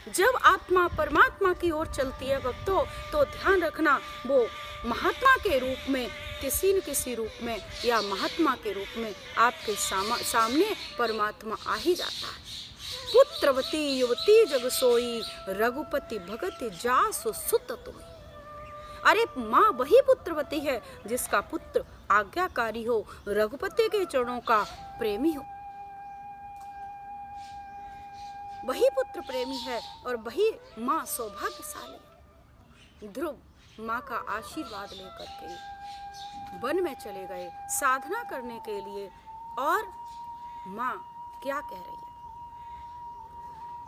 जब आत्मा परमात्मा की ओर चलती है भक्तों, तो ध्यान रखना वो महात्मा के रूप में, किसी न किसी रूप में या महात्मा के रूप में आपके सामने परमात्मा आ ही जाता है। पुत्रवती युवती जग सोई, रघुपति भगत जासु सुत तोई। अरे माँ वही पुत्रवती है जिसका पुत्र आज्ञाकारी हो, रघुपति के चरणों का प्रेमी हो। वही पुत्र प्रेमी है और वही माँ सौभाग्यशाली। ध्रुव माँ का आशीर्वाद लेकर के वन में चले गए साधना करने के लिए, और माँ क्या कह रही है?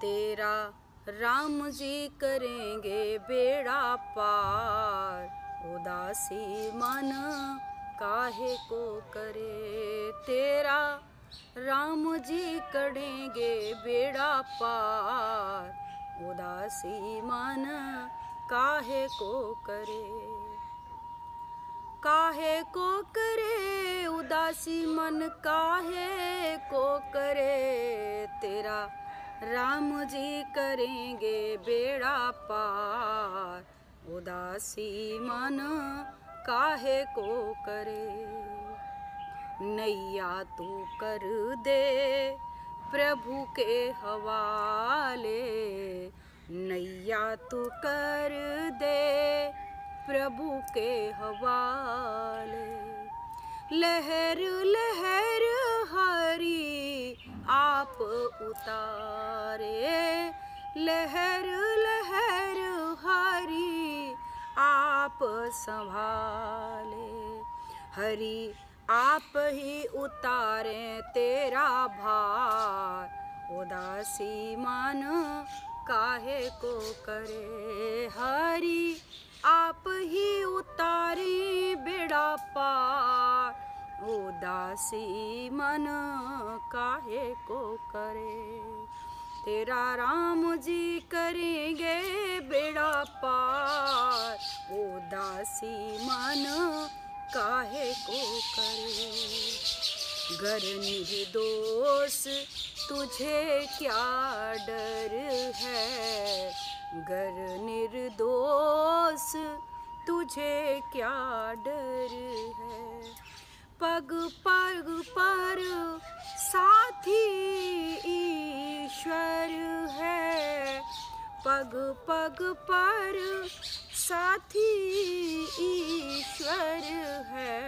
तेरा राम जी करेंगे बेड़ा पार, उदासी मन काहे को करे। तेरा राम जी करेंगे बेड़ा पार, उदासी मन काहे को करे। काहे को करे उदासी मन, काहे को करे। तेरा राम जी करेंगे बेड़ा पार, उदासी मन काहे को करे। नैया तू कर दे प्रभु के हवाले, नैया तू कर दे प्रभु के हवाले। लहर लहर हरी आप उतारे, लहर लहर हरी आप संभाले। हरि आप ही उतारे तेरा भार, उदासी मन काहे को करे। हरि आप ही उतारी बेड़ा पार, उदासी मन काहे को करे। तेरा राम जी करेंगे बेड़ा पार, उदासी मन काहे को करे। गर निर्दोष तुझे क्या डर है, गर निर्दोष तुझे क्या डर है। पग पग पर साथी ईश्वर है, पग पग पर साथी ईश्वर है।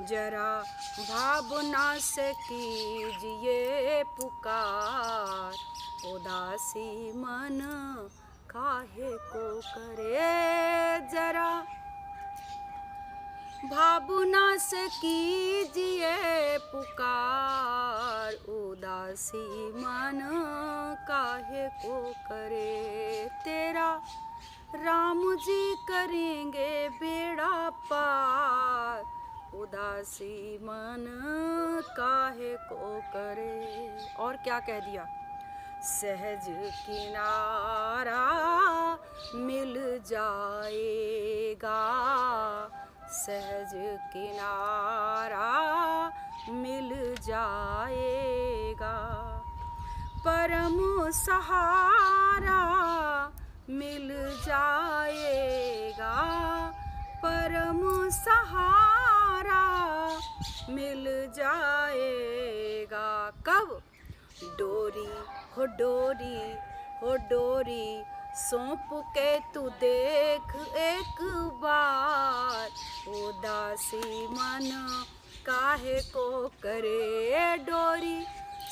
जरा भावना से कीजिए पुकार, उदासी मन काहे को करे। जरा भावना से कीजिए पुकार, उदासी मन काहे को करे। तेरा राम जी करेंगे बेड़ा पार, उदासी मन काहे को करे। और क्या कह दिया? सहज किनारा मिल जाएगा, सहज किनारा मिल जाएगा। परम सहारा मिल जाएगा, परम सहारा मिल जाएगा। कब? डोरी हो डोरी हो डोरी सौंप के तू देख एक बार, उदासी मन काहे को करे। डोरी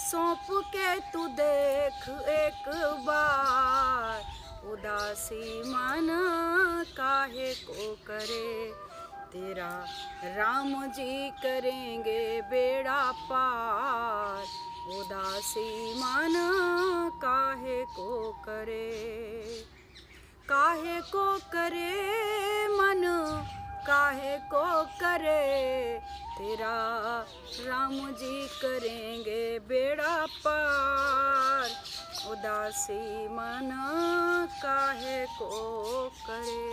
सौंप के तू देख एक बार, उदासी मन काहे को करे। तेरा राम जी करेंगे बेड़ा पार, उदासी मन काहे को करे। काहे को करे मन काहे को करे, तेरा राम जी करेंगे बेड़ा पार, उदासी मन काहे को करे।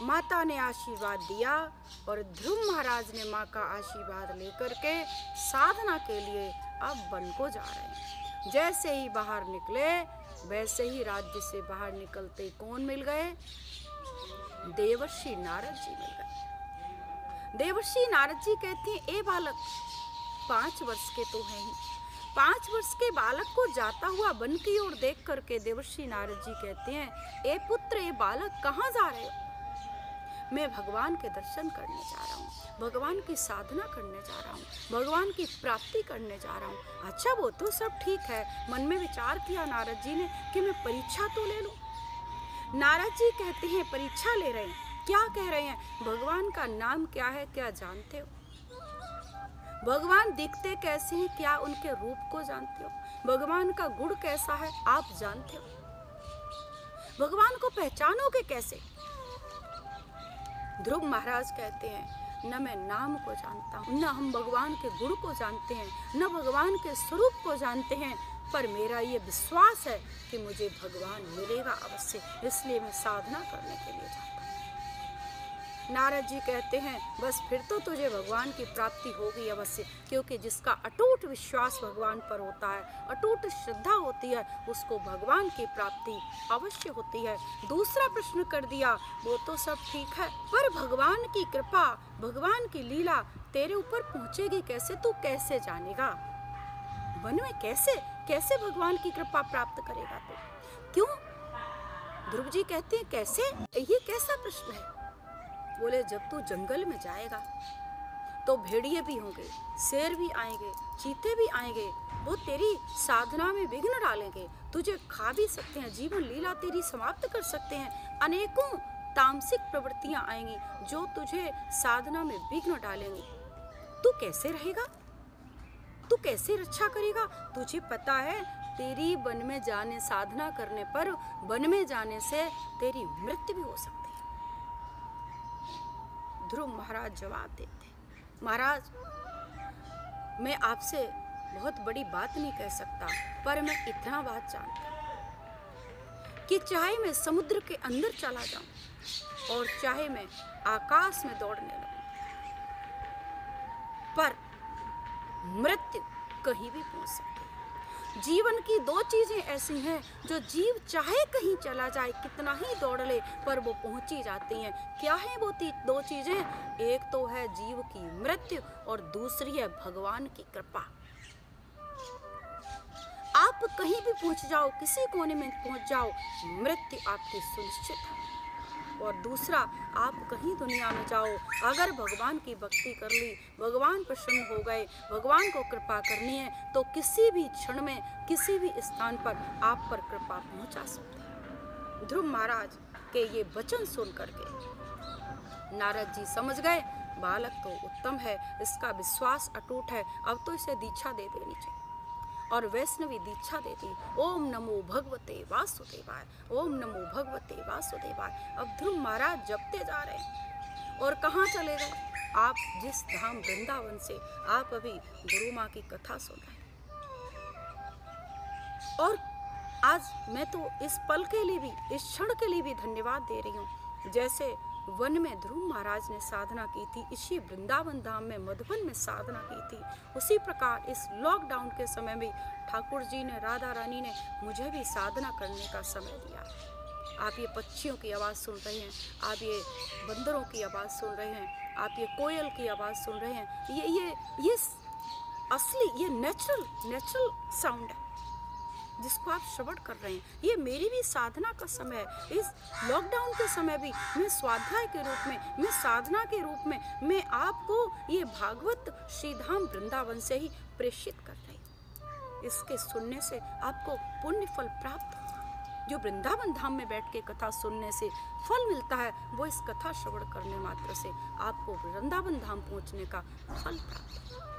माता ने आशीर्वाद दिया और ध्रुव महाराज ने माँ का आशीर्वाद लेकर के साधना के लिए अब वन को जा रहे हैं। जैसे ही बाहर निकले वैसे ही राज्य से बाहर निकलते कौन मिल गए? देवर्षि नारद जी मिल गए। देवर्षि नारद जी कहते हैं, ए बालक, 5 वर्ष के तो हैं ही। 5 वर्ष के बालक को जाता हुआ वन की ओर देख करके देवर्षि नारद जी कहते हैं, ए पुत्र, ए बालक, कहाँ जा रहे हो? मैं भगवान के दर्शन करने जा रहा हूँ, भगवान की साधना करने जा रहा हूँ, भगवान की प्राप्ति करने जा रहा हूँ। अच्छा, वो तो सब ठीक है। मन में विचार किया नारद जी ने कि मैं परीक्षा तो ले लूँ। नारद जी कहते हैं, परीक्षा ले रहे हैं? क्या कह रहे हैं? भगवान का नाम क्या है, क्या जानते हो? भगवान दिखते कैसे हैं, क्या उनके रूप को जानते हो? भगवान का गुण कैसा है, आप जानते हो? भगवान को पहचानोगे कैसे? ध्रुव महाराज कहते हैं, न मैं नाम को जानता हूँ, न हम भगवान के गुण को जानते हैं, न भगवान के स्वरूप को जानते हैं, पर मेरा ये विश्वास है कि मुझे भगवान मिलेगा अवश्य, इसलिए मैं साधना करने के लिए जाता हूँ। नारद जी कहते हैं, बस फिर तो तुझे भगवान की प्राप्ति होगी अवश्य, क्योंकि जिसका अटूट विश्वास भगवान पर होता है, अटूट श्रद्धा होती है, उसको भगवान की प्राप्ति अवश्य होती है। दूसरा प्रश्न कर दिया, वो तो सब ठीक है, पर भगवान की कृपा, भगवान की लीला तेरे ऊपर पहुंचेगी कैसे? तू कैसे जानेगा? वन में कैसे भगवान की कृपा प्राप्त करेगा तू? क्यों? ध्रुव जी कहते हैं, कैसे? ये कैसा प्रश्न है? बोले, जब तू जंगल में जाएगा तो भेड़िए भी होंगे, शेर भी आएंगे, चीते भी आएंगे, वो तेरी साधना में विघ्न डालेंगे, तुझे खा भी सकते हैं, जीवन लीला तेरी समाप्त कर सकते हैं। अनेकों तामसिक प्रवृत्तियां आएंगी जो तुझे साधना में विघ्न डालेंगी। तू कैसे रहेगा? तू कैसे रक्षा करेगा? तुझे पता है, तेरी वन में जाने, साधना करने पर वन में जाने से तेरी मृत्यु भी हो सकती है। ध्रुव महाराज जवाब देते, महाराज, मैं आपसे बहुत बड़ी बात नहीं कह सकता, पर मैं इतना बात जानता हूं कि चाहे मैं समुद्र के अंदर चला जाऊं और चाहे मैं आकाश में दौड़ने लगूं, पर मृत्यु कहीं भी पहुंच सकती है। जीवन की 2 चीजें ऐसी हैं जो जीव चाहे कहीं चला जाए, कितना ही दौड़ ले, पर वो पहुंच ही जाती हैं। क्या है वो 2 चीजें? एक तो है जीव की मृत्यु और दूसरी है भगवान की कृपा। आप कहीं भी पहुंच जाओ, किसी कोने में पहुंच जाओ, मृत्यु आपकी सुनिश्चित है। और दूसरा, आप कहीं दुनिया में जाओ, अगर भगवान की भक्ति कर ली, भगवान प्रसन्न हो गए, भगवान को कृपा करनी है, तो किसी भी क्षण में, किसी भी स्थान पर आप पर कृपा पहुंचा सकते हैं। ध्रुव महाराज के ये वचन सुन करके नारद जी समझ गए, बालक तो उत्तम है, इसका विश्वास अटूट है, अब तो इसे दीक्षा दे देनी चाहिए। और वैष्णवी दीक्षा देती, ओम नमो भगवते वासुदेवाय, ओम नमो भगवते वासुदेवाय। अब ध्रुव महाराज जपते जा रहे हैं। और कहाँ चले गए? आप जिस धाम वृंदावन से आप अभी गुरु माँ की कथा सुन रहे हैं। और आज मैं तो इस पल के लिए भी, इस क्षण के लिए भी धन्यवाद दे रही हूँ। जैसे वन में ध्रुव महाराज ने साधना की थी, इसी वृंदावन धाम में, मधुबन में साधना की थी, उसी प्रकार इस लॉकडाउन के समय भी ठाकुर जी ने, राधा रानी ने मुझे भी साधना करने का समय दिया। आप ये पक्षियों की आवाज़ सुन रहे हैं, आप ये बंदरों की आवाज़ सुन रहे हैं, आप ये कोयल की आवाज़ सुन रहे हैं, ये असली, ये नेचुरल साउंड है जिसको आप श्रवण कर रहे हैं। ये मेरी भी साधना का समय है। इस लॉकडाउन के समय भी मैं स्वाध्याय के रूप में, मैं साधना के रूप में, मैं आपको ये भागवत श्रीधाम वृंदावन से ही प्रेषित कर रही हूँ। इसके सुनने से आपको पुण्य फल प्राप्त होगा। जो वृंदावन धाम में बैठ के कथा सुनने से फल मिलता है, वो इस कथा श्रवण करने मात्र से आपको वृंदावन धाम पहुँचने का फल प्राप्त होगा।